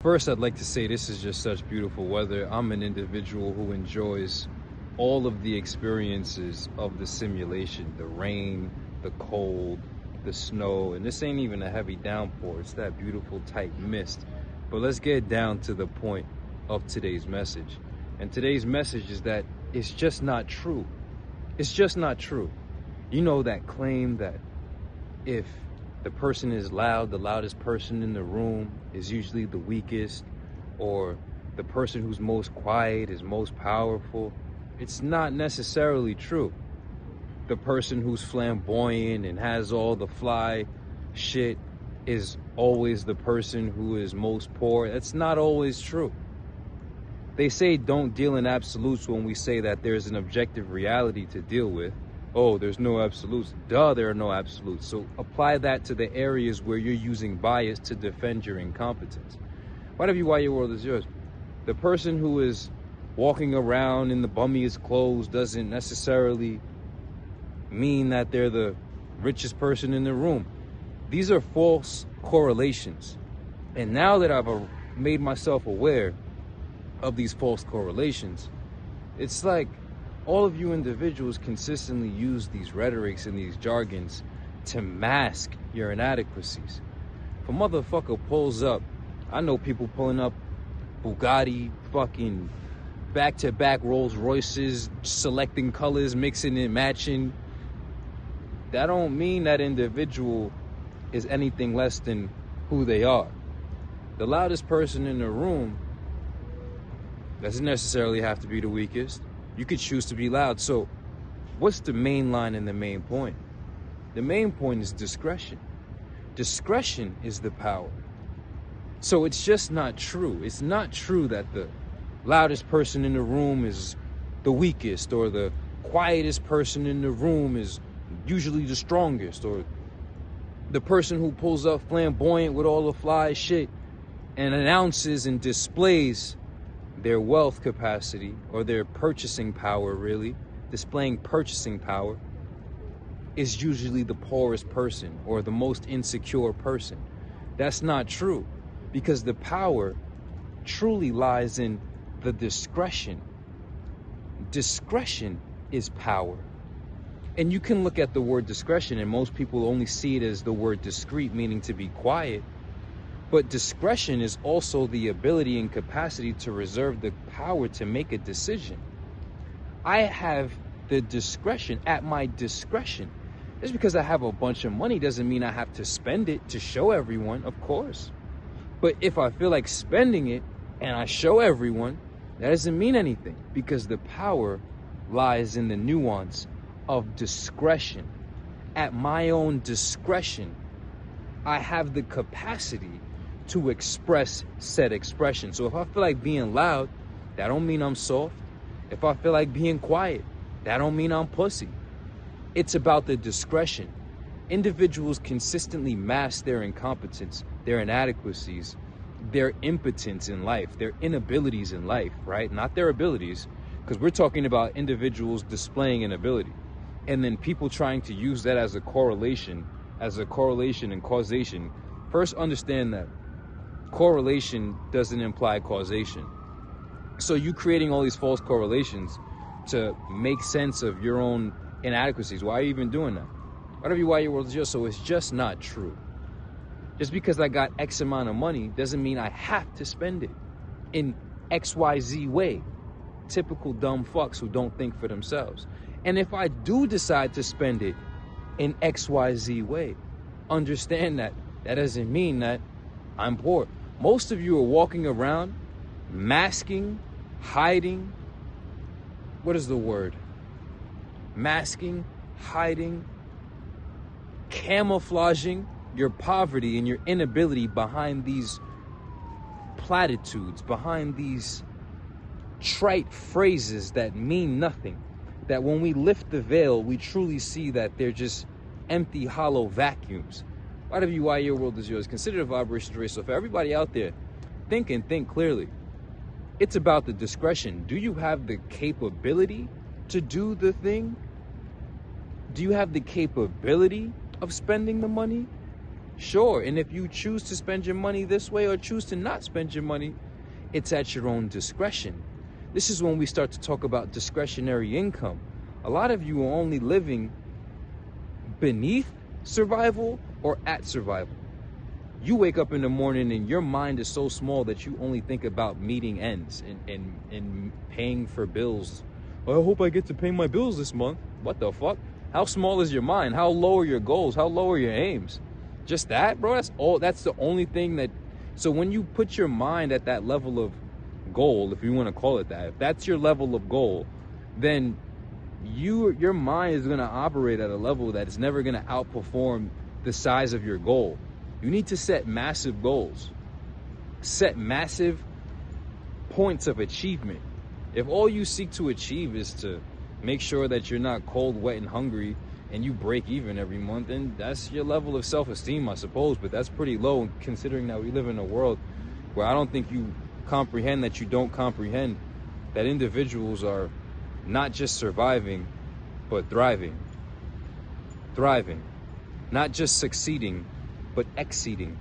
First, I'd like to say this is just such beautiful weather. I'm an individual who enjoys all of the experiences of the simulation, the rain, the cold, the snow, and this ain't even a heavy downpour. It's that beautiful tight mist. But let's get down to the point of today's message. And today's message is that it's just not true. It's just not true. You know that claim that if the person is loud, the loudest person in the room is usually the weakest, or the person who's most quiet is most powerful. It's not necessarily true. The person who's flamboyant and has all the fly shit is always the person who is most poor. That's not always true. They say don't deal in absolutes when we say that there's an objective reality to deal with. Oh, there's no absolutes. Duh, there are no absolutes. So apply that to the areas where you're using bias to defend your incompetence. Whatever you why your world is yours. The person who is walking around in the bummiest clothes doesn't necessarily mean that they're the richest person in the room. These are false correlations. And now that I've made myself aware of these false correlations, it's like all of you individuals consistently use these rhetorics and these jargons to mask your inadequacies. If a motherfucker pulls up, I know people pulling up Bugatti, fucking back-to-back Rolls Royces, selecting colors, mixing and matching. That don't mean that individual is anything less than who they are. The loudest person in the room doesn't necessarily have to be the weakest. You could choose to be loud. So what's the main line and the main point? The main point is discretion. Discretion is the power. So it's just not true. It's not true that the loudest person in the room is the weakest, or the quietest person in the room is usually the strongest, or the person who pulls up flamboyant with all the fly shit and announces and displays their wealth capacity or their purchasing power, really displaying purchasing power, is usually the poorest person or the most insecure person. That's not true, because the power truly lies in the discretion. Discretion is power. And you can look at the word discretion, and most people only see it as the word discreet, meaning to be quiet. But discretion is also the ability and capacity to reserve the power to make a decision. I have the discretion, at my discretion. Just because I have a bunch of money doesn't mean I have to spend it to show everyone, of course. But if I feel like spending it and I show everyone, that doesn't mean anything, because the power lies in the nuance of discretion. At my own discretion, I have the capacity to express said expression. So if I feel like being loud, that don't mean I'm soft. If I feel like being quiet, that don't mean I'm pussy. It's about the discretion. Individuals consistently mask their incompetence, their inadequacies, their impotence in life, their inabilities in life, right? Not their abilities, because we're talking about individuals displaying an ability. And then people trying to use that as a correlation and causation. First, understand that correlation doesn't imply causation. So you creating all these false correlations to make sense of your own inadequacies. Why are you even doing that? Whatever you why your world is yours. So it's just not true. Just because I got X amount of money doesn't mean I have to spend it in XYZ way. Typical dumb fucks who don't think for themselves. And if I do decide to spend it in XYZ way, understand that that doesn't mean that I'm poor. Most of you are walking around masking, hiding. What is the word? Masking, hiding, camouflaging your poverty and your inability behind these platitudes, behind these trite phrases that mean nothing. That when we lift the veil, we truly see that they're just empty, hollow vacuums. Whatever you why your world is yours. Consider the vibration race. So for everybody out there, think and think clearly. It's about the discretion. Do you have the capability to do the thing? Do you have the capability of spending the money? Sure, and if you choose to spend your money this way or choose to not spend your money, it's at your own discretion. This is when we start to talk about discretionary income. A lot of you are only living beneath survival or at survival. You wake up in the morning and your mind is so small that you only think about meeting ends and paying for bills. I hope I get to pay my bills this month. What the fuck? How small is your mind? How low are your goals? How low are your aims? Just that, bro? That's the only thing that... So when you put your mind at that level of goal, if you want to call it that, if that's your level of goal, then your mind is going to operate at a level that is never going to outperform the size of your goal. You need to set massive goals. Set massive points of achievement. If all you seek to achieve is to make sure that you're not cold, wet, and hungry, and you break even every month, then that's your level of self-esteem, I suppose. But that's pretty low, considering that we live in a world where I don't think you comprehend that you don't comprehend that individuals are not just surviving, but thriving. Thriving. Not just succeeding, but exceeding.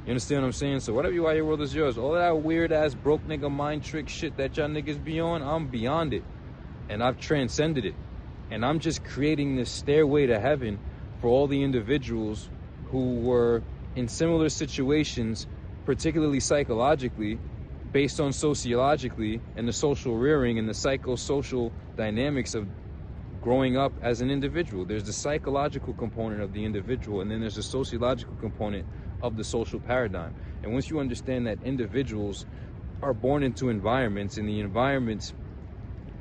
You understand what I'm saying? So whatever you are, your world is yours. All that weird ass broke nigga mind trick shit that y'all niggas be on, I'm beyond it. And I've transcended it. And I'm just creating this stairway to heaven for all the individuals who were in similar situations, particularly psychologically, based on sociologically and the social rearing and the psychosocial dynamics of growing up as an individual. There's the psychological component of the individual, and then there's the sociological component of the social paradigm. And once you understand that individuals are born into environments, and the environments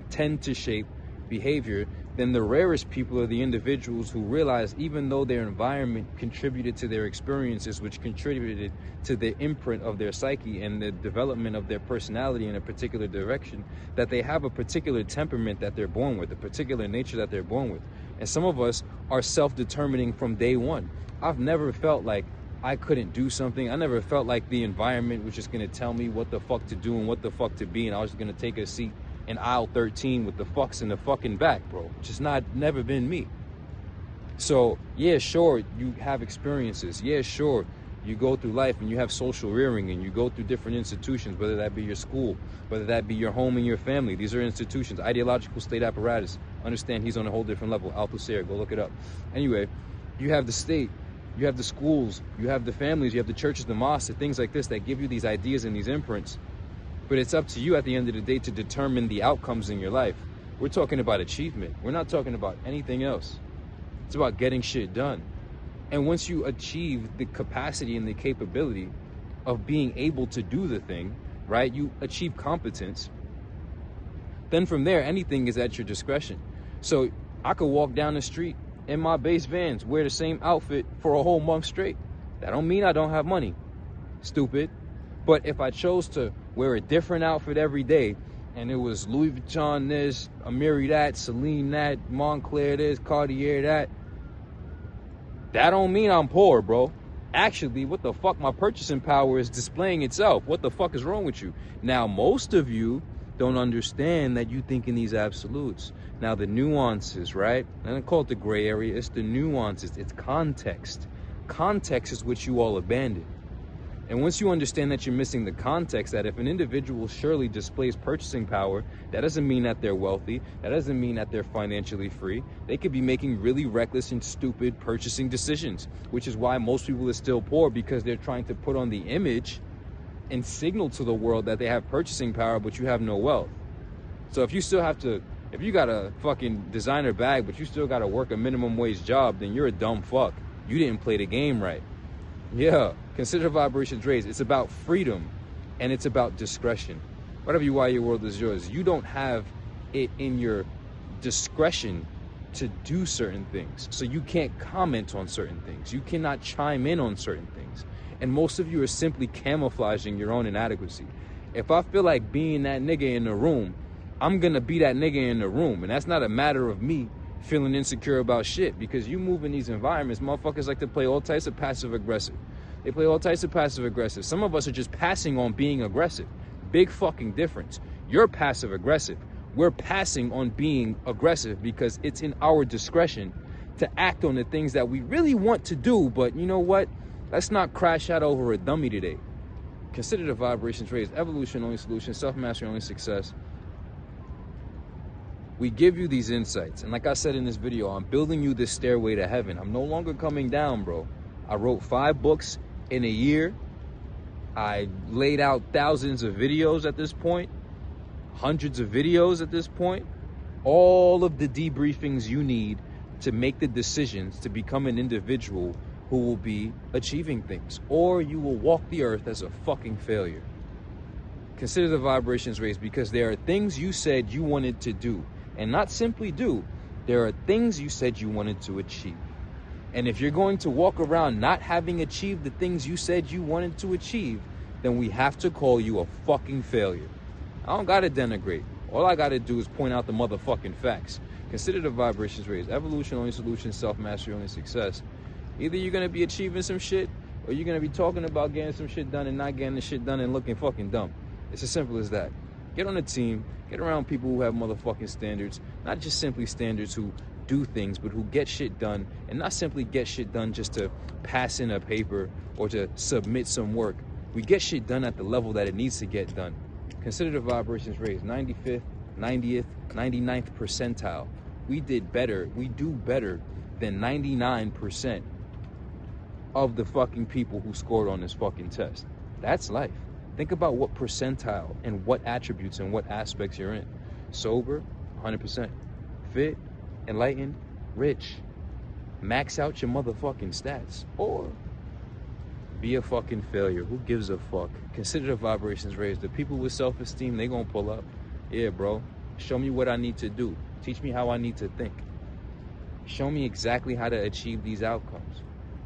tend to shape behavior, then the rarest people are the individuals who realize, even though their environment contributed to their experiences, which contributed to the imprint of their psyche and the development of their personality in a particular direction, that they have a particular temperament that they're born with, a particular nature that they're born with. And some of us are self-determining from day one. I've never felt like I couldn't do something. I never felt like the environment was just going to tell me what the fuck to do and what the fuck to be, and I was just going to take a seat in aisle 13 with the fucks in the fucking back, bro. Just never been me. So yeah, sure, you have experiences. Yeah, sure, you go through life and you have social rearing and you go through different institutions, whether that be your school, whether that be your home and your family. These are institutions. Ideological state apparatus. Understand, he's on a whole different level. Althusser, go look it up. Anyway, you have the state, you have the schools, you have the families, you have the churches, the mosques, the things like this that give you these ideas and these imprints. But it's up to you at the end of the day to determine the outcomes in your life. We're talking about achievement. We're not talking about anything else. It's about getting shit done. And once you achieve the capacity and the capability of being able to do the thing, right? You achieve competence. Then from there, anything is at your discretion. So I could walk down the street in my base Vans, wear the same outfit for a whole month straight. That don't mean I don't have money. Stupid. But if I chose to wear a different outfit every day, and it was Louis Vuitton this, Amiri that, Celine that, Moncler this, Cartier that don't mean I'm poor, bro. Actually, what the fuck, my purchasing power is displaying itself. What the fuck is wrong with you? Now, most of you don't understand that you think in these absolutes. Now, the nuances, right? I don't call it the gray area. It's the nuances. It's context. Context is what you all abandon. And once you understand that you're missing the context, that if an individual surely displays purchasing power, that doesn't mean that they're wealthy. That doesn't mean that they're financially free. They could be making really reckless and stupid purchasing decisions, which is why most people are still poor, because they're trying to put on the image and signal to the world that they have purchasing power, but you have no wealth. So if you got a fucking designer bag, but you still got to work a minimum wage job, then you're a dumb fuck. You didn't play the game right. Yeah, consider vibrations raised. It's about freedom and it's about discretion. Whatever you are, your world is yours. You don't have it in your discretion to do certain things. So you can't comment on certain things. You cannot chime in on certain things. And most of you are simply camouflaging your own inadequacy. If I feel like being that nigga in the room, I'm gonna be that nigga in the room. And that's not a matter of me feeling insecure about shit, because you move in these environments, motherfuckers like to play all types of passive aggressive. They play all types of passive aggressive. Some of us are just passing on being aggressive. Big fucking difference. You're passive aggressive. We're passing on being aggressive because it's in our discretion to act on the things that we really want to do, but you know what? Let's not crash out over a dummy today. Consider the vibrations raised. Evolution, only solution. Self-mastery, only success. We give you these insights. And like I said in this video, I'm building you this stairway to heaven. I'm no longer coming down, bro. I wrote 5 books in a year. I laid out thousands of videos at this point. Hundreds of videos at this point. All of the debriefings you need to make the decisions to become an individual who will be achieving things. Or you will walk the earth as a fucking failure. Consider the vibrations raised, because there are things you said you wanted to do. And not simply do, there are things you said you wanted to achieve. And if you're going to walk around not having achieved the things you said you wanted to achieve, then we have to call you a fucking failure. I don't gotta denigrate. All I gotta do is point out the motherfucking facts. Consider the vibrations raised. Evolution, only solution. Self-mastery, only success. Either you're gonna be achieving some shit, or you're gonna be talking about getting some shit done and not getting the shit done and looking fucking dumb. It's as simple as that. Get on a team, get around people who have motherfucking standards, not just simply standards who do things, but who get shit done, and not simply get shit done just to pass in a paper or to submit some work. We get shit done at the level that it needs to get done. Consider the vibrations raised. 95th, 90th, 99th percentile. We did better. We do better than 99% of the fucking people who scored on this fucking test. That's life. Think about what percentile and what attributes and what aspects you're in. Sober, 100%. Fit, enlightened, rich. Max out your motherfucking stats. Or be a fucking failure. Who gives a fuck? Consider the vibrations raised. The people with self-esteem, they gonna pull up. Yeah, bro. Show me what I need to do. Teach me how I need to think. Show me exactly how to achieve these outcomes.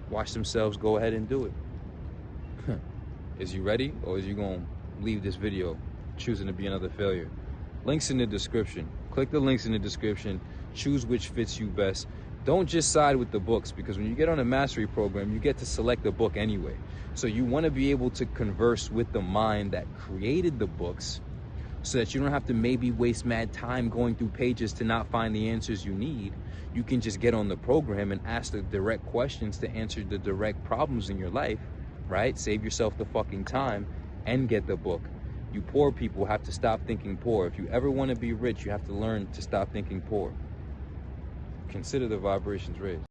Watch themselves go ahead and do it. Is you ready, or is you gonna leave this video choosing to be another failure? Links in the description. Click the links in the description. Choose which fits you best. Don't just side with the books, because when you get on a mastery program, you get to select the book anyway. So you want to be able to converse with the mind that created the books, so that you don't have to maybe waste mad time going through pages to not find the answers you need. You can just get on the program and ask the direct questions to answer the direct problems in your life, right? Save yourself the fucking time and get the book. You poor people have to stop thinking poor. If you ever want to be rich, you have to learn to stop thinking poor. Consider the vibrations raised.